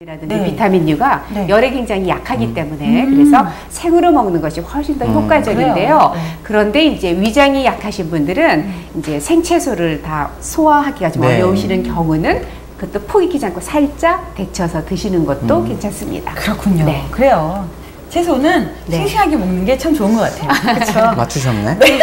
라든지 네. 비타민류가 네. 열에 굉장히 약하기 때문에 그래서 생으로 먹는 것이 훨씬 더 효과적인데요. 네. 그런데 이제 위장이 약하신 분들은 이제 생채소를 다 소화하기가 좀 네. 어려우시는 경우는 그것도 포 익히지 않고 살짝 데쳐서 드시는 것도 괜찮습니다. 그렇군요. 네. 그래요. 채소는 네. 싱싱하게 먹는 게 참 좋은 것 같아요. 그렇죠? 맞추셨네. 네.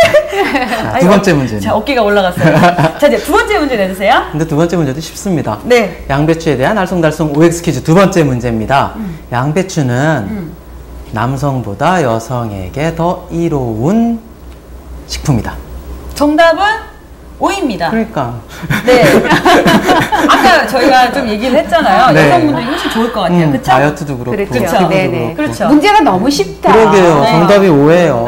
자, 두 번째 문제는. 자, 어깨가 올라갔어요. 자, 이제 두 번째 문제 내주세요. 근데 두 번째 문제도 쉽습니다. 네. 양배추에 대한 알쏭달쏭 OX 퀴즈 두 번째 문제입니다. 양배추는 남성보다 여성에게 더 이로운 식품이다. 정답은 O입니다. 그러니까. 네. 아까 저희가 좀 얘기를 했잖아요. 네. 여성분들이 훨씬 좋을 것 같아요. 그쵸? 다이어트도 그렇고. 그렇죠. 그렇죠. 네네. 그렇죠. 문제가 너무 쉽다. 그러게요. 네. 정답이 오예요.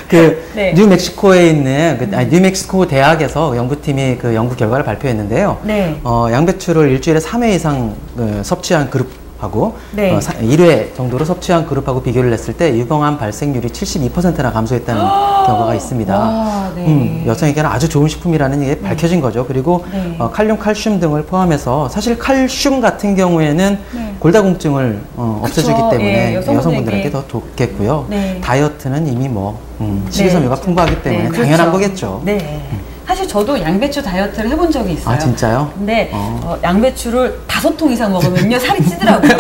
그 네. 뉴멕시코에 있는 뉴멕시코 대학에서 연구팀이 그 연구 결과를 발표했는데요. 네. 양배추를 일주일에 3회 이상 섭취한 그룹하고 네. 1회 정도로 섭취한 그룹하고 비교를 했을 때 유방암 발생률이 72%나 감소했다는 결과가 있습니다. 와, 네. 여성에게는 아주 좋은 식품이라는 게 밝혀진 거죠. 그리고 네. 칼륨, 칼슘 등을 포함해서 사실 칼슘 같은 경우에는 네. 골다공증을 없애주기 그쵸. 때문에 예, 여성분들에게 더 좋겠고요. 네. 다이어트는 이미 식이섬유가 풍부하기 때문에 네, 당연한 그렇죠. 거겠죠. 네. 사실 저도 양배추 다이어트를 해본 적이 있어요. 아, 진짜요? 근데 양배추를 5통 이상 먹으면요 살이 찌더라고요.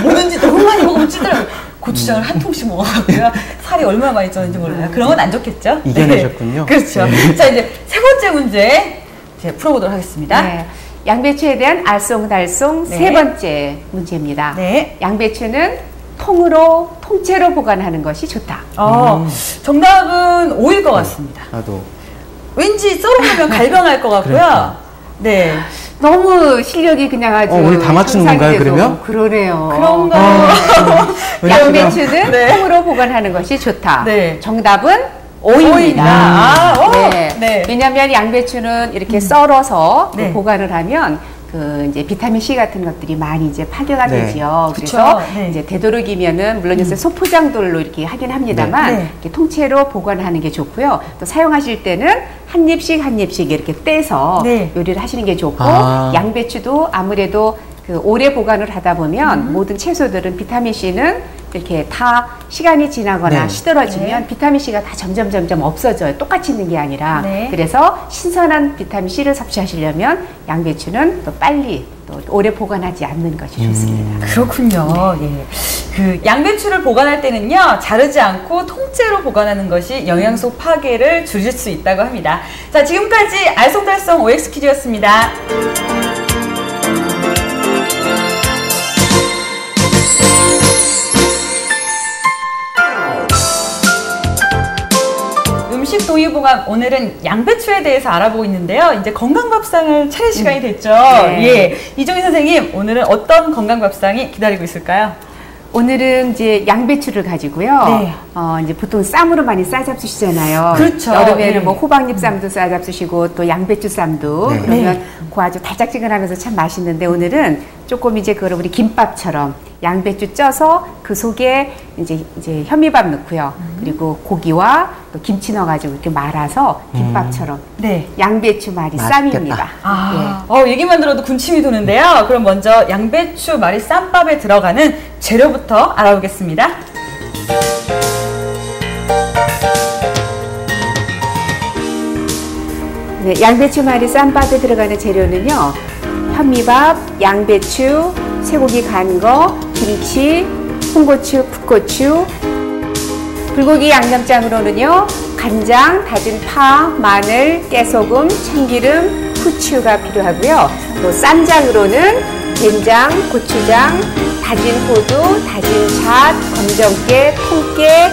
뭐든지 너무 많이 먹으면 찌더라고요. 고추장을 한 통씩 먹어갖고요 살이 얼마나 많이 쪘는지 몰라요. 그런 건 안 좋겠죠? 이겨내셨군요. 네. 그렇죠. 네. 자, 이제 세 번째 문제 이제 풀어보도록 하겠습니다. 네. 양배추에 대한 알쏭달쏭 네. 세 번째 문제입니다. 네. 양배추는 통째로 보관하는 것이 좋다. 정답은 O일 것 같습니다. 나도. 왠지 썰어보면 갈병할 것 같고요. 그러니까. 네. 너무 실력이 그냥 아주 우리 다 맞추는 건가요, 상상이 돼서 그러면? 그러네요. 그런가요? 양배추는 네. 통으로 보관하는 것이 좋다. 네. 정답은 O입니다. O입니다. 아, 오. 네. 네. 왜냐하면 양배추는 이렇게 썰어서 네. 보관을 하면 이제 비타민 C 같은 것들이 많이 이제 파괴가 네. 되지요. 그쵸. 그래서 네. 이제 되도록이면은 물론 요새 소포장돌로 이렇게 하긴 합니다만 네. 이렇게 통째로 보관하는 게 좋고요. 또 사용하실 때는 한 입씩 이렇게 떼서 네. 요리를 하시는 게 좋고 양배추도 아무래도 오래 보관을 하다 보면 모든 채소들은 비타민 C는 이렇게 다 시간이 지나거나 네. 시들어지면 네. 비타민 C가 다 점점 없어져요. 똑같이 있는 게 아니라. 네. 그래서 신선한 비타민 C를 섭취하시려면 양배추는 또 빨리 또 오래 보관하지 않는 것이 좋습니다. 그렇군요. 예. 그 양배추를 보관할 때는요, 자르지 않고 통째로 보관하는 것이 영양소 파괴를 줄일 수 있다고 합니다. 자, 지금까지 알쏭달쏭 OX 퀴즈였습니다. 음식 동의보감 오늘은 양배추에 대해서 알아보고 있는데요. 이제 건강밥상을 차릴 시간이 됐죠. 네. 예, 이정희 선생님 오늘은 어떤 건강밥상이 기다리고 있을까요? 오늘은 이제 양배추를 가지고요. 네. 이제 보통 쌈으로 많이 싸잡수시잖아요. 그렇죠. 여름에는 네. 뭐 호박잎 쌈도 싸잡수시고 또 양배추 쌈도 네. 그러면 네. 그 아주 달짝지근하면서 참 맛있는데 오늘은 조금 이제 그런 우리 김밥처럼 양배추 쪄서 그 속에 이제 현미밥 넣고요. 그리고 고기와 또 김치 넣어가지고 이렇게 말아서 김밥처럼 네. 양배추 말이 맛있겠다. 쌈입니다. 아, 얘기만 들어도 군침이 도는데요. 그럼 먼저 양배추 말이 쌈밥에 들어가는 재료부터 알아보겠습니다. 네, 양배추 말이 쌈밥에 들어가는 재료는요. 현미밥, 양배추, 쇠고기 간 거, 김치, 홍고추, 풋고추, 불고기 양념장으로는요. 간장, 다진 파, 마늘, 깨소금, 참기름, 후추가 필요하고요. 또 쌈장으로는 된장, 고추장, 다진 호두, 다진 잣, 검정깨, 통깨,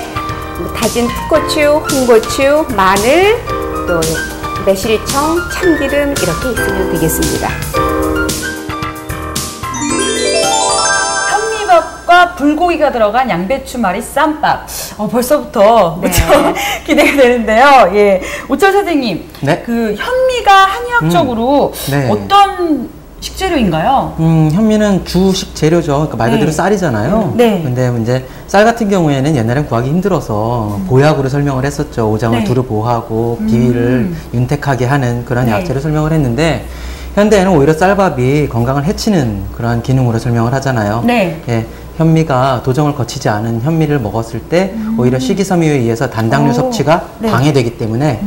다진 풋고추, 홍고추, 마늘, 또 매실청, 참기름 이렇게 있으면 되겠습니다. 현미밥과 불고기가 들어간 양배추 말이 쌈밥. 벌써부터 네. 무척 기대가 되는데요. 예, 오철 선생님, 네. 그 현미가 한의학적으로 네. 어떤 식재료인가요? 현미는 주식 재료죠. 그러니까 말 그대로 네. 쌀이잖아요. 네. 근데 이제 쌀 같은 경우에는 옛날엔 구하기 힘들어서 보약으로 설명을 했었죠. 오장을 네. 두루 보호하고 비위를 윤택하게 하는 그런 네. 약재를 설명을 했는데 현대에는 오히려 쌀밥이 건강을 해치는 그러한 기능으로 설명을 하잖아요. 네. 예, 현미가 도정을 거치지 않은 현미를 먹었을 때 오히려 식이섬유에 의해서 단당류 오, 섭취가 네. 방해되기 때문에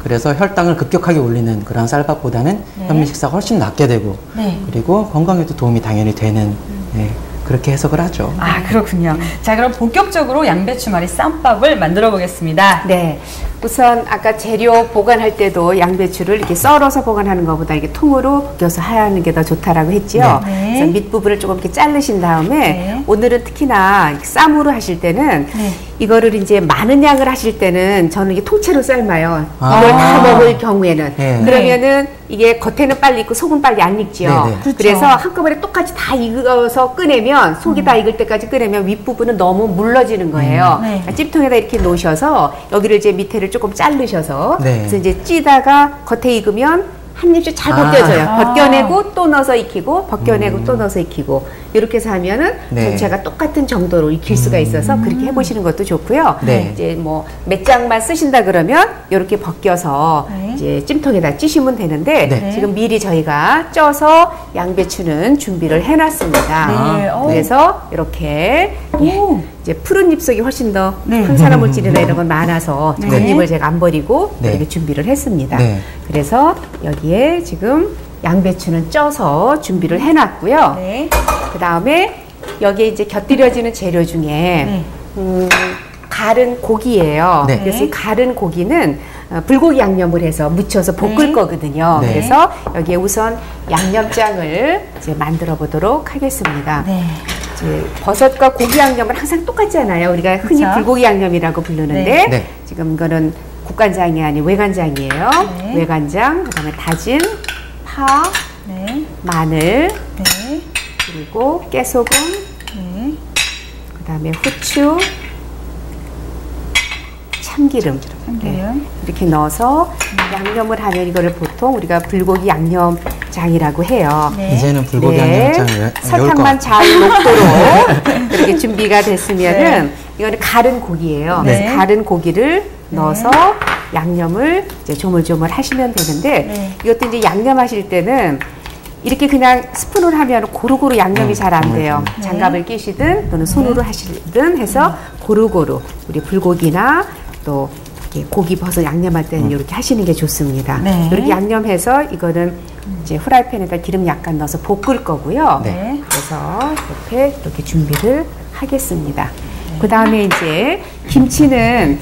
그래서 혈당을 급격하게 올리는 그런 쌀밥보다는 네. 현미 식사가 훨씬 낫게 되고 네. 그리고 건강에도 도움이 당연히 되는 예, 그렇게 해석을 하죠. 아, 그렇군요. 자, 그럼 본격적으로 양배추말이 쌈밥을 만들어 보겠습니다. 네. 우선 아까 재료 보관할 때도 양배추를 이렇게 썰어서 보관하는 것보다 이렇게 통으로 껴서 하는 게 더 좋다라고 했지요. 네. 그래서 밑부분을 조금 이렇게 자르신 다음에 네. 오늘은 특히나 이렇게 쌈으로 하실 때는 네. 이거를 이제 많은 양을 하실 때는 저는 이게 통째로 삶아요. 아. 이걸 다 먹을 경우에는. 네. 그러면은 이게 겉에는 빨리 익고 속은 빨리 안 익지요. 네, 네. 그렇죠. 그래서 한꺼번에 똑같이 다 익어서 꺼내면 속이 다 익을 때까지 꺼내면 윗부분은 너무 물러지는 거예요. 네. 그러니까 찜통에다 이렇게 놓으셔서 여기를 이제 밑에를 조금 자르셔서 네. 그래서 이제 찌다가 겉에 익으면 한 입씩 잘 벗겨져요. 아. 벗겨내고 또 넣어서 익히고 벗겨내고 또 넣어서 익히고 이렇게 해서 하면은 네. 전체가 똑같은 정도로 익힐 수가 있어서 그렇게 해보시는 것도 좋고요. 네. 이제 뭐 몇 장만 쓰신다 그러면 이렇게 벗겨서 네. 이제 찜통에다 찌시면 되는데 네. 지금 미리 저희가 쪄서 양배추는 준비를 해놨습니다. 네. 그래서 이렇게 오. 이제 푸른 잎속이 훨씬 더 네. 항산화 물질이나 이런 건 많아서 네. 잎을 제가 안 버리고 네. 이렇게 준비를 했습니다. 네. 그래서 여기에 지금 양배추는 쪄서 준비를 해놨고요. 네. 그 다음에 여기에 이제 곁들여지는 재료 중에 네. 갈은 고기예요. 네. 그래서 이 갈은 고기는 불고기 양념을 해서 무쳐서 볶을 네. 거거든요. 네. 그래서 여기에 우선 양념장을 이제 만들어 보도록 하겠습니다. 네. 이제 버섯과 고기 양념은 항상 똑같잖아요. 우리가 흔히 그쵸? 불고기 양념이라고 부르는데 네. 네. 지금 이거는 국간장이 아닌 외간장이에요. 네. 외간장, 그다음에 다진 파, 네. 마늘, 네. 그리고 깨소금, 네. 그다음에 후추, 참기름. 참기름. 이렇게 넣어서 양념을 하면 이거를 보통 우리가 불고기 양념장이라고 해요. 네. 이제는 불고기 양념장을 외울 것 설탕만 같아요. 잘 녹도록 이렇게 준비가 됐으면은 네. 이거는 갈은 고기예요. 네. 그래서 갈은 고기를 넣어서 양념을 이제 조물조물 하시면 되는데 네. 이것도 이제 양념하실 때는 이렇게 그냥 스푼으로 하면 고루고루 양념이 잘 안 돼요. 네. 장갑을 끼시든 또는 손으로 하시든 해서 고루고루 우리 불고기나 또 이렇게 고기 버섯 양념할 때는 이렇게 하시는 게 좋습니다. 네. 이렇게 양념해서 이거는 이제 후라이팬에다 기름 약간 넣어서 볶을 거고요. 네. 그래서 옆에 이렇게 준비를 하겠습니다. 그 다음에 이제 김치는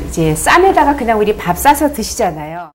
이제 쌈에다가 그냥 우리 밥 싸서 드시잖아요.